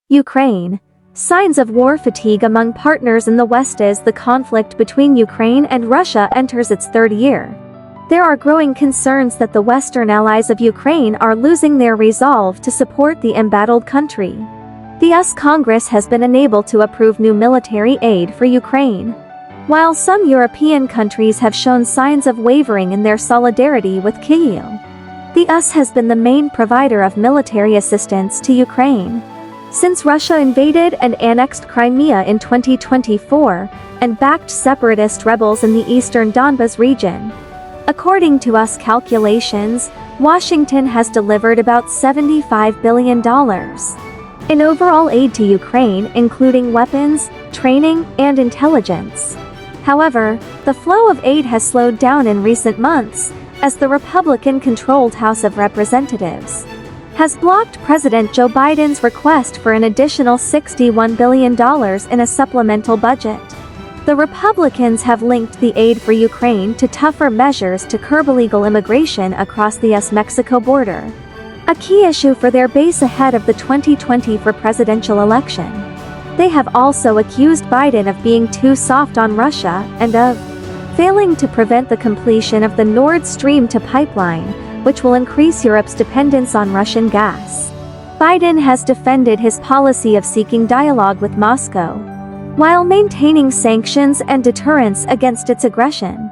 Ukraine. Signs of war fatigue among partners in the West as the conflict between Ukraine and Russia enters its third year. There are growing concerns that the Western allies of Ukraine are losing their resolve to support the embattled country. The US Congress has been unable to approve new military aid for Ukraine, while some European countries have shown signs of wavering in their solidarity with Kyiv. The US has been the main provider of military assistance to Ukraine since Russia invaded and annexed Crimea in 2024 and backed separatist rebels in the eastern Donbas region. According to US calculations, Washington has delivered about $75 billion in overall aid to Ukraine, including weapons, training, and intelligence. However, the flow of aid has slowed down in recent months, as the Republican-controlled House of Representatives has blocked President Joe Biden's request for an additional $61 billion in a supplemental budget. The Republicans have linked the aid for Ukraine to tougher measures to curb illegal immigration across the US-Mexico border, a key issue for their base ahead of the 2024 presidential election. They have also accused Biden of being too soft on Russia and of failing to prevent the completion of the Nord Stream 2 pipeline, which will increase Europe's dependence on Russian gas. Biden has defended his policy of seeking dialogue with Moscow, while maintaining sanctions and deterrence against its aggression.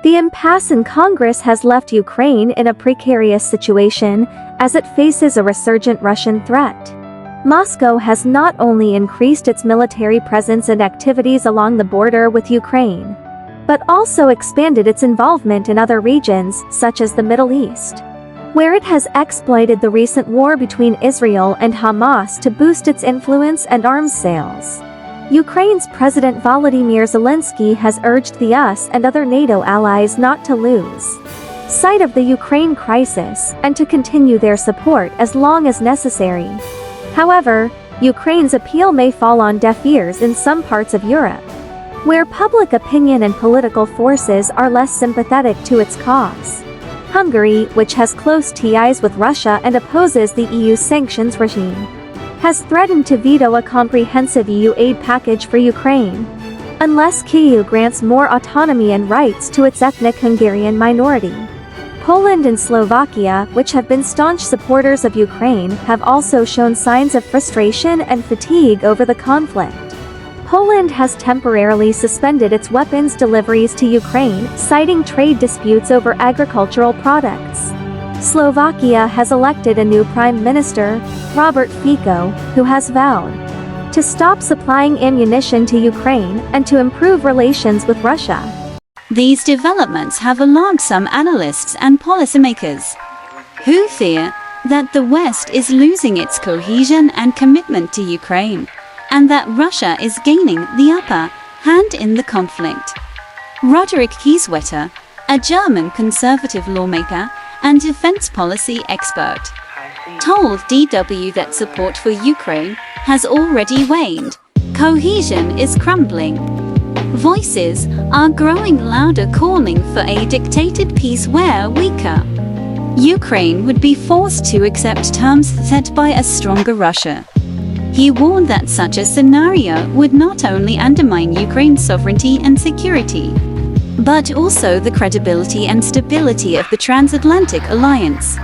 The impasse in Congress has left Ukraine in a precarious situation as it faces a resurgent Russian threat. Moscow has not only increased its military presence and activities along the border with Ukraine, but also expanded its involvement in other regions, such as the Middle East, where it has exploited the recent war between Israel and Hamas to boost its influence and arms sales. Ukraine's President Volodymyr Zelensky has urged the US and other NATO allies not to lose sight of the Ukraine crisis and to continue their support as long as necessary. However, Ukraine's appeal may fall on deaf ears in some parts of Europe, where public opinion and political forces are less sympathetic to its cause. Hungary, which has close ties with Russia and opposes the EU's sanctions regime, has threatened to veto a comprehensive EU aid package for Ukraine, unless Kyiv grants more autonomy and rights to its ethnic Hungarian minority. Poland and Slovakia, which have been staunch supporters of Ukraine, have also shown signs of frustration and fatigue over the conflict. Poland has temporarily suspended its weapons deliveries to Ukraine, citing trade disputes over agricultural products. Slovakia has elected a new prime minister, Robert Fico, who has vowed to stop supplying ammunition to Ukraine and to improve relations with Russia. These developments have alarmed some analysts and policymakers, who fear that the West is losing its cohesion and commitment to Ukraine, and that Russia is gaining the upper hand in the conflict. Roderick Kieswetter, a German conservative lawmaker and defense policy expert, told DW that support for Ukraine has already waned. Cohesion is crumbling. Voices are growing louder calling for a dictated peace where weaker Ukraine would be forced to accept terms set by a stronger Russia. He warned that such a scenario would not only undermine Ukraine's sovereignty and security, but also the credibility and stability of the transatlantic alliance.